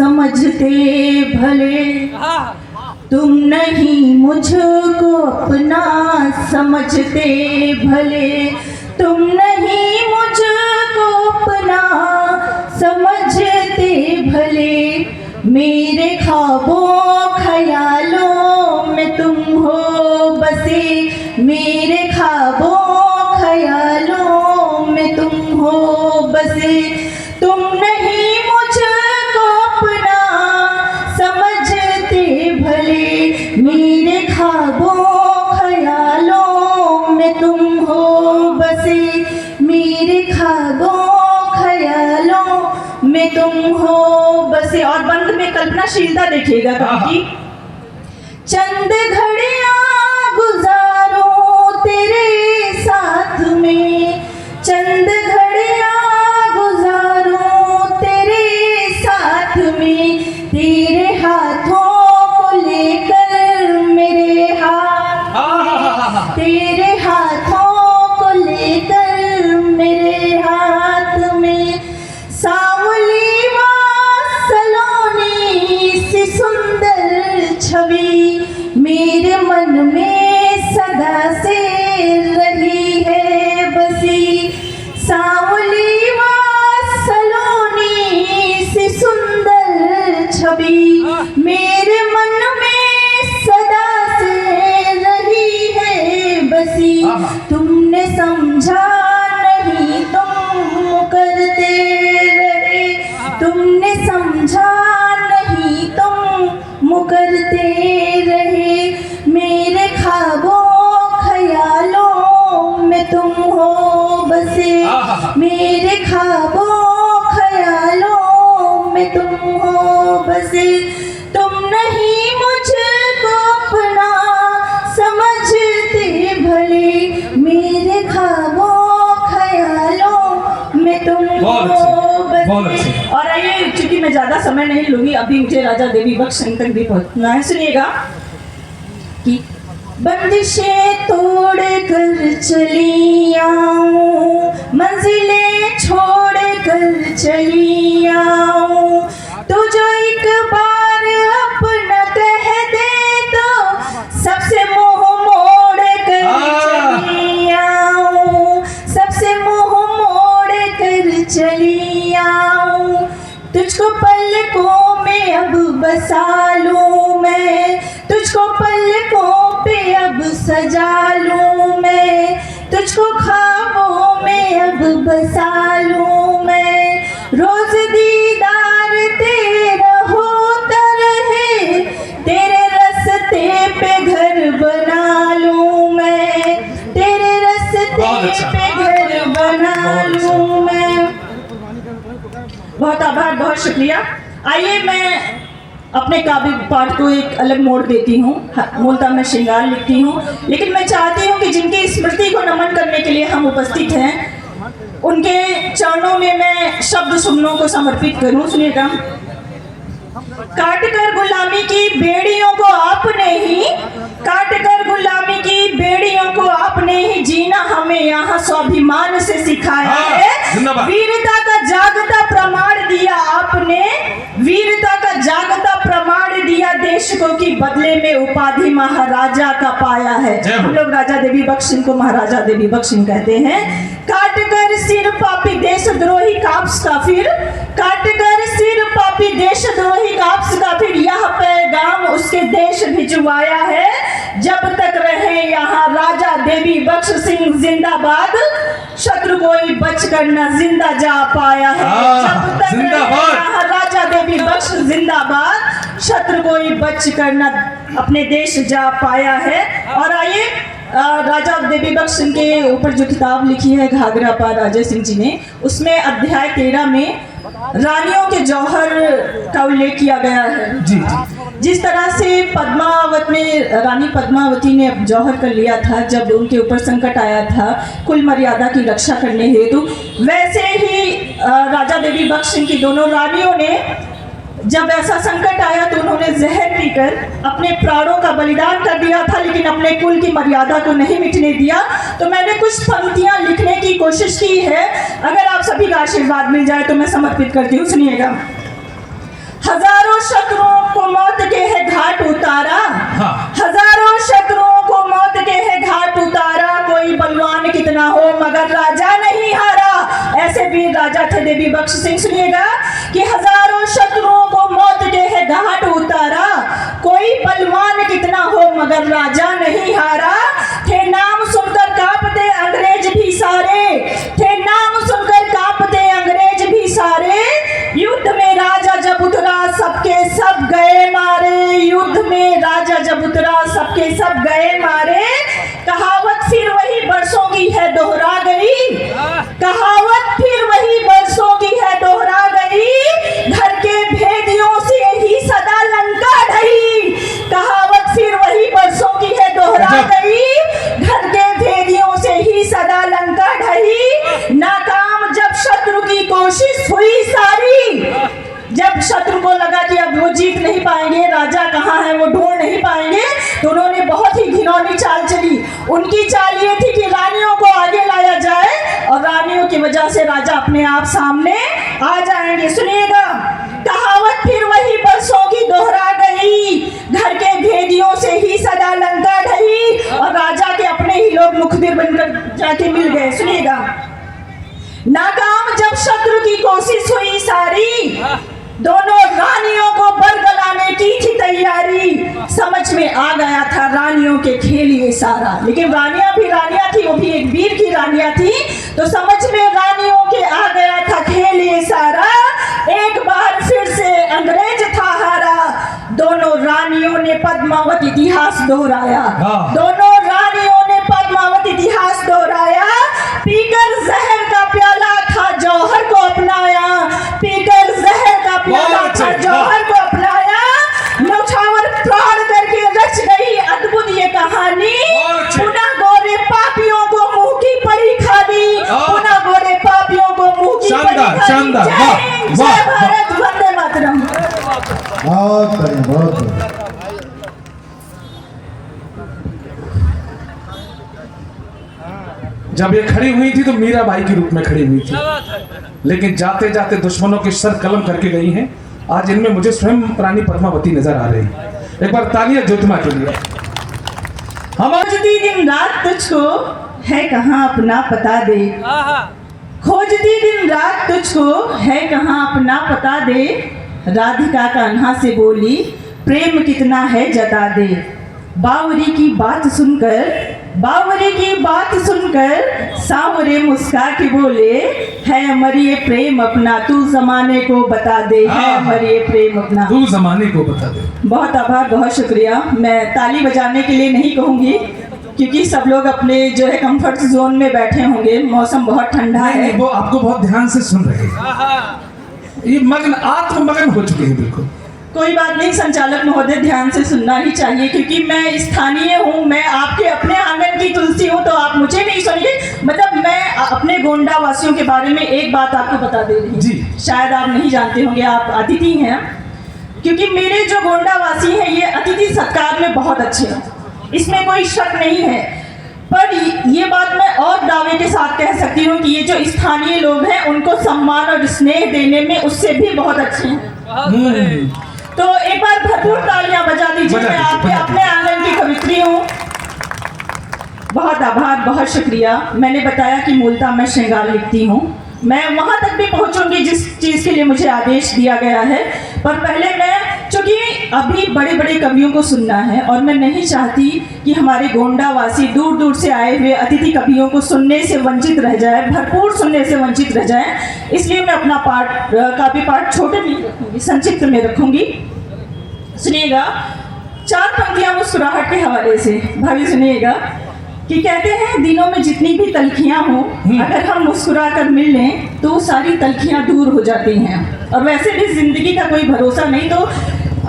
समझते भले, तुम नहीं मुझको अपना समझते भले, तुम नहीं मुझको अपना समझते भले। मेरे ख्वाबों ख्यालों में तुम हो बसे, मेरे ख्वाबों ख्यालों में तुम हो बसे। तुम नहीं मुझको अपना समझते भले, मेरे ख्वाबों ख्यालों में तुम हो बसे, मेरे ख्वाबों ख्यालों में तुम हो बसे। और बंद में कल्पनाशीलता देखिएगा काफी। चंद घड़ियां गुजारो तेरे साथ में, चंद घड़ियां गुजारो तेरे साथ में, तेरे हाथों को लेकर मेरे हाथ, तेरे हाथों को लेकर मेरे हाथ में। सांवली व सलोनी सी सुंदर छवि मेरे मन में सदा से रही है बसी। सांवली व सलोनी सी सुंदर छवि मेरे मन में सदा से रही है बसी। तुमने समझा नहीं तुम करते रहे, तुमने समझा नहीं तुम मुकरते रहे। मेरे ख्वाबों ख्यालों में तुम हो बसे, मेरे ख्वाबों ख्यालों में तुम हो बसे। तुम नहीं मुझको अपना समझते भले, मेरे ख्वाबों ख्यालों में तुम हो बसे। और आइए, चूंकि मैं ज्यादा समय नहीं लूंगी, अभी मुझे राजा देवी बख्श तक भी पहुंचना है। सुनिएगा कि बंदिशें तोड़ कर चली आऊं, मंजिलें छोड़ कर चली आऊं, तू जो एक बार अपना कह दे तो सबसे मुंह मोड़ कर चली आऊं, सबसे मुंह मोड़ कर चली आऊं। तुझको पलकों में अब बसा लूं मैं, तुझको पलकों पे अब सजा लूं मैं, तुझको ख्वाबों में अब बसा लूं मैं। रोज दीदार तेरा होता रहे, तेरे रस्ते पे घर बना लूं मैं, तेरे रस्ते पे घर बना लूं मैं। बहुत आभार, बहुत शुक्रिया। आइए, मैं अपने काव्य पाठ को एक अलग मोड़ देती हूँ। मूलतः मैं श्रृंगार लिखती हूँ, लेकिन मैं चाहती हूँ कि जिनकी स्मृति को नमन करने के लिए हम उपस्थित हैं, उनके चरणों में मैं शब्द सुमनों को समर्पित करूँ। सुनिएगा। काट कर गुलामी की बेड़ियों को आपने ही, काट कर गुलामी की बेड़ियों को आपने ही जीना हमें यहाँ स्वाभिमान से सिखाया है। वीरता का जागता प्रमाण दिया आपने, वीरता का जागता प्रमाण दिया देश को, कि बदले में उपाधि महाराजा का पाया है। हम लोग राजा देवी बख्श सिंह को महाराजा देवी बख्श सिंह कहते हैं। काट कर सिर पापी देशद्रोही काप्स का फिर, काट कर सिर पापी देशद्रोही काप्स का फिर, यह पैगाम उसके देश भिजवाया है। जब तक रहे यहाँ राजा देवी बख्श सिंह जिंदाबाद, शत्रु कोई बच कर न जिंदा जा पाया है। जब तक रहे यहाँ राजा देवी बख्श जिंदाबाद, शत्रु कोई बच कर न अपने देश जा पाया है। और आइए, राजा देवी बख्श सिंह के ऊपर जो किताब लिखी है घाघरा पार राजा सिंह जी ने, उसमें अध्याय 13 में रानियों के जौहर का उल्लेख किया गया है। जी जी। जिस तरह से पद्मावत में रानी पद्मावती ने जौहर कर लिया था जब उनके ऊपर संकट आया था कुल मर्यादा की रक्षा करने हेतु, वैसे ही राजा देवी बख्श सिंह की दोनों रानियों ने जब ऐसा संकट आया तो उन्होंने जहर पीकर अपने प्राणों का बलिदान कर दिया था, लेकिन अपने कुल की मर्यादा को नहीं मिटने दिया। तो मैंने कुछ पंक्तियां लिखने की कोशिश की है, अगर आप सभी का आशीर्वाद मिल जाए तो मैं समर्पित करती हूँ। सुनिएगा। हजारों शत्रुओं को मौत के है घाट उतारा, हजारों शत्रुओं को मौत के है घाट उतारा, कोई बलवान कितना हो मगर राजा नहीं हारा। ऐसे भी राजा थे देवी बख्श सिंह। सुनिएगा कि हजारों शत्रुओं को मौत के है घाट उतारा, कोई बलवान कितना हो मगर राजा नहीं हारा। थे नाम सुनकर कांपते अंग्रेज भी सारे, थे नाम सुनकर कांपते अंग्रेज भी सारे, युद्ध में राजा जब उतरा सबके सब गए मारे, युद्ध में राजा जब उतरा सबके सब गए मारे। कहावत फिर वही बरसों की है दोहरा गई, कहावत फिर वही बरसों की है दोहरा गई, घर के भेदियों से ही सदा लंका ढही। कहावत फिर वही बरसों की है दोहरा गई, घर के भेदियों से ही सदा लंका ढही। नाकाम जब शत्रु की कोशिश हुई सारी, जब शत्रु को लगा कि अब वो जीत नहीं पाएंगे, राजा कहाँ है वो ढूंढ नहीं पाएंगे, तो उन्होंने बहुत ही घिनौनी चाल चली। उनकी चाल ये थी कि रानियों को आगे लाया जाए और रानियों की वजह से राजा अपने आप सामने आ जाएंगे। सुनिएगा, कहावत फिर वही बरसों की दोहरा गई, घर के भेदियों से ही सदा लंका ढही, और राजा के अपने ही लोग मुखबिर बनकर जाके मिल गए। सुनिएगा, नाकाम जब शत्रु की कोशिश हुई सारी, दोनों रानियों को बरगलाने की थी तैयारी। समझ में आ गया था रानियों के खेल ये सारा, लेकिन रानियां भी रानियां थी, वो भी एक वीर की रानियां थी, तो समझ में रानियों के आ गया था खेल ये सारा। एक बार फिर से अंग्रेज था हारा, दोनों रानियों ने पद्मावत इतिहास दोहराया, दोनों रानियों ने पद्मावत इतिहास दोहराया। पीकर जहर का प्याला था जौहर को अपनाया, पीकर जहर का प्याला था जौहर को अपनाया। नौछावर प्राण करके रच गई अद्भुत ये कहानी, पुनः गोरे पापियों को मुंह की पड़ी खानी, पुनः गोरे पापियों को मुंह की पड़ी खानी। जय भारत, वंदे मातरम। बहुत बढ़िया, बहुत बढ़िया। जब ये खड़ी हुई थी तो मीराबाई के रूप में खड़ी हुई थी, लेकिन जाते जाते दुश्मनों के सर कलम करके गई हैं। आज इनमें मुझे स्वयं रानी पद्मावती नजर आ रही है। एक बार तालियां ज्योतिमा के लिए। खोजती दिन रात तुझको है कहाँ अपना पता दे, खोजती दिन रात तुझको है कहाँ अपना पता दे। राधिका कान्हा से बोली प्रेम कितना है जता दे, बावरी की बात सुनकर, बावरी की बात सुनकर सांवरे मुस्का के बोले, है अमर ये प्रेम अपना तू जमाने को बता दे, है अमर ये प्रेम अपना तू जमाने को बता दे। बहुत आभार, बहुत शुक्रिया। मैं ताली बजाने के लिए नहीं कहूँगी क्योंकि सब लोग अपने जो है कंफर्ट जोन में बैठे होंगे, मौसम बहुत ठंडा है। वो आपको बहुत ध्यान से सुन रहे हैं, ये मग्न आत्ममग्न हो चुके हैं बिल्कुल। कोई बात नहीं संचालक महोदय, ध्यान से सुनना ही चाहिए क्योंकि मैं स्थानीय हूँ, मैं आपके अपने आंगन की तुलसी हूँ, तो आप मुझे नहीं सुनिए। मतलब मैं अपने गोंडा वासियों के बारे में एक बात आपको बता दे रही हूँ, शायद आप नहीं जानते होंगे, आप अतिथि हैं, क्योंकि मेरे जो गोंडा वासी हैं ये अतिथि सत्कार में बहुत अच्छे हैं, इसमें कोई शक नहीं है। पर ये बात मैं और दावे के साथ कह सकती हूँ कि ये जो स्थानीय लोग हैं उनको सम्मान और स्नेह देने में उससे भी बहुत अच्छे हैं। तो एक बार भरपूर तालियां बजा दीजिए। मैं आपके अपने आंगन की कवित्री हूँ। बहुत आभार, बहुत शुक्रिया। मैंने बताया कि मूलतः मैं श्रृंगार लिखती हूँ, मैं वहाँ तक भी पहुँचूंगी जिस चीज़ के लिए मुझे आदेश दिया गया है, पर पहले मैं, चूँकि अभी बड़े बड़े कवियों को सुनना है और मैं नहीं चाहती कि हमारे गोंडा वासी दूर दूर से आए हुए अतिथि कवियों को सुनने से वंचित रह जाए, भरपूर सुनने से वंचित रह जाए, इसलिए मैं अपना काव्य पाठ छोटे में रखूँगी, संक्षिप्त में रखूँगी। सुनिएगा, 4 पंक्तियाँ मुस्कुराहट के हवाले से, भाभी सुनिएगा कि कहते हैं दिनों में जितनी भी तलखियाँ हों, अगर हम मुस्कुरा कर मिल लें तो सारी तलखियाँ दूर हो जाती हैं। और वैसे भी ज़िंदगी का कोई भरोसा नहीं, तो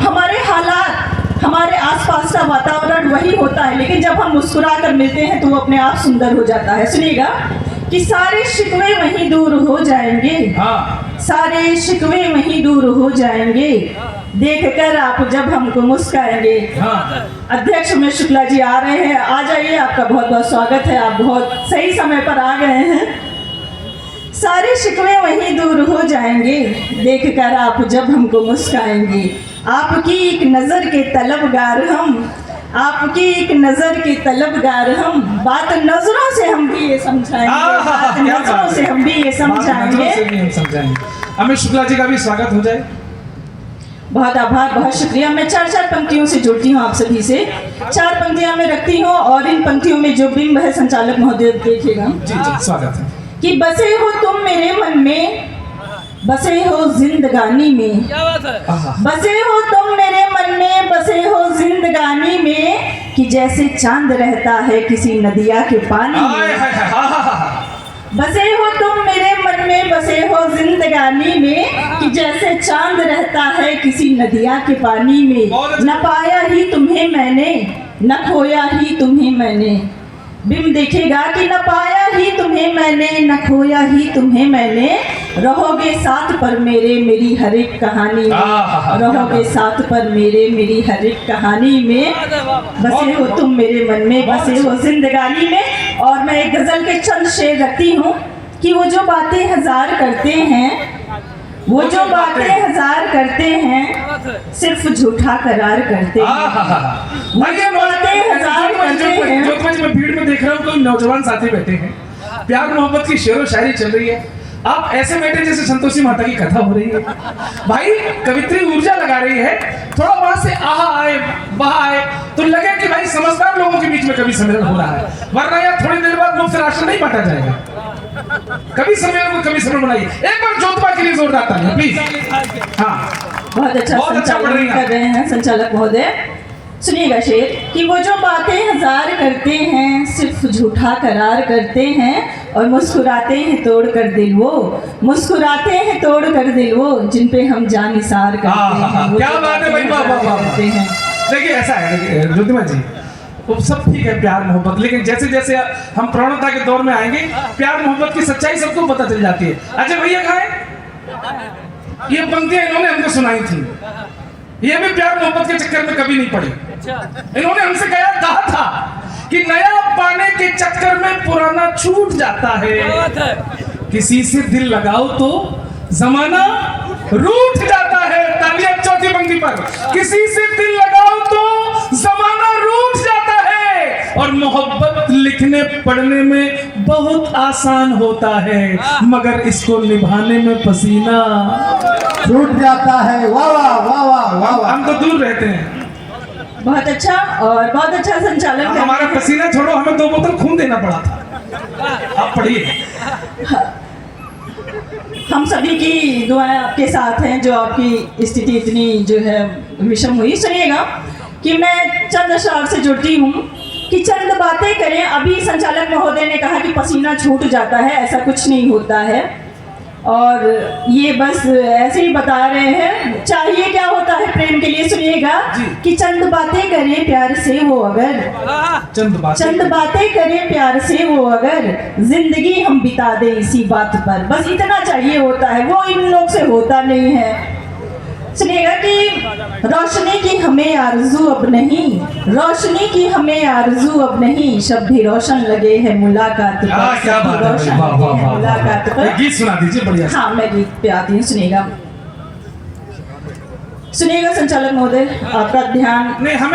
हमारे हालात, हमारे आसपास का वातावरण वही होता है, लेकिन जब हम मुस्कुरा कर मिलते हैं तो वो अपने आप सुंदर हो जाता है। सुनिएगा कि सारे शिकवे वहीं दूर हो जाएंगे, सारे शिकवे वहीं दूर हो जाएंगे, देख कर आप जब हमको मुस्काएंगे। अध्यक्ष उमेश शुक्ला जी आ रहे हैं, आ जाइए, आपका बहुत बहुत स्वागत है, आप बहुत सही समय पर आ गए हैं। सारे शिकवे वहीं दूर हो जाएंगे, देखकर आप जब हमको मुस्काएंगे। आपकी एक नज़र के तलबगार हम, आपकी एक नज़र के तलबगार हम, बात नज़रों से हम भी ये समझाएंगे, बात नज़रों से हम भी ये समझाएंगे। अमित शुक्ला जी का भी स्वागत हो जाए। बहुत आभार, बहुत शुक्रिया। मैं 4-4 पंक्तियों से जुड़ती हूँ आप सभी से, 4 पंक्तियाँ मैं रखती हूँ और इन पंक्तियों में जो बिंब है संचालक महोदय देखिएगा। जी जी स्वागत है। कि बसे हो तुम मेरे मन में, बसे हो जिंदगानी में, बसे हो तुम मेरे मन में, बसे हो जिंदगानी में, कि जैसे चांद रहता है किसी नदिया के पानी में। बसे हो तुम मेरे मन में, बसे हो जिंदगानी में, कि जैसे चांद रहता है किसी नदिया के पानी में। न पाया ही तुम्हें मैंने, न खोया ही तुम्हें मैंने। बिम देखेगा कि न पाया ही तुम्हें मैंने, न खोया ही तुम्हें मैंने। रहोगे साथ पर मेरे मेरी हर एक कहानी में, रहोगे साथ पर मेरे मेरी हर एक कहानी में। बसे हो तुम मेरे मन में, बसे हो जिंदगानी में। और मैं एक गजल के चंद शेर रखती हूँ कि वो जो बातें हजार करते हैं, वो जो बातें हजार करते हैं, सिर्फ झूठा करार करते हैं। वो जो बातें हजार करते हैं। जो मैं भीड़ में देख रहा हूँ कोई नौजवान साथी बैठे हैं, प्यार मोहब्बत की शेरो शायरी चल रही है, आप ऐसे बैठे जैसे संतोषी माता की कथा हो रही है। भाई कवित्री ऊर्जा लगा रही है, थोड़ा वहां से आहा आए वहां आए तो लगे कि भाई समझदार लोगों के बीच में कभी सम्मेलन हो रहा है, वरना यार थोड़ी देर बाद मुफ्त राशन नहीं बांटा जाएगा। कभी सम्मेलन को कभी सम्मेलन बनाइए। एक बार जोतबा के लिए जोरदार तालियां प्लीज। हाँ बहुत अच्छा संचालन कर रहे हैं संचालक महोदय। सुनिएगा शेर कि वो जो बातें हजार करते हैं, सिर्फ झूठा करार करते हैं। और मुस्कुराते हैं तोड़ कर दिल वो, मुस्कुराते हैं तोड़ कर दिल वो, जिन पे हम जान निसार करते हैं। क्या बात है भाई, वाह वाह वाह। देखिए ऐसा है ज्योतिमा जी, वो सब ठीक है प्यार मोहब्बत, लेकिन जैसे जैसे हम प्रवणता के दौर में आएंगे प्यार मोहब्बत की सच्चाई सबको पता चल जाती है। अच्छा भैया कहाँ ये पंक्तियां इन्होंने हमको सुनाई थी, ये भी प्यार मोहब्बत के चक्कर में कभी नहीं पड़ी। इन्होंने हमसे कहा था कि नया पाने के चक्कर में पुराना छूट जाता है, किसी से दिल लगाओ तो जमाना रूठ जाता है। तालियां चौथी पंक्ति पर, किसी से दिल लगाओ तो जमाना रूठ जाता है। और मोहब्बत लिखने पढ़ने में बहुत आसान होता है, मगर इसको निभाने में पसीना छूट जाता है। वाह वाह वाह वाह वाह। हम तो दूर रहते हैं। बहुत अच्छा और बहुत अच्छा संचालन। हमारा पसीना छोड़ो, हमें 2 बोतल खून देना पड़ा था। आप पढ़िए। हम सभी की दुआएं आपके साथ हैं, जो आपकी स्थिति इतनी जो है विषम हुई। सुनिएगा कि मैं चंद अशआर से जुड़ती हूँ कि चंद बातें करें। अभी संचालक महोदय ने कहा कि पसीना छूट जाता है, ऐसा कुछ नहीं होता है, और ये बस ऐसे ही बता रहे हैं। चाहिए क्या होता है प्रेम के लिए, सुनिएगा कि चंद बातें करें प्यार से वो अगर, चंद बातें करें प्यार से वो अगर, जिंदगी हम बिता दें इसी बात पर। बस इतना चाहिए होता है, वो इन लोग से होता नहीं है। सुनिएगा कि रोशनी की हमें आरज़ू अब नहीं, रोशनी की हमें आरज़ू अब नहीं, शब भी रोशन लगे हैं मुलाकात पर। क्या बात है, वाह वाह वाह। मुलाकात पर गीत सुना दीजिए बढ़िया। हाँ मैं गीत पे आती हूँ। सुनिएगा सुनिएगा संचालक महोदय, आपका ध्यान। नहीं हमें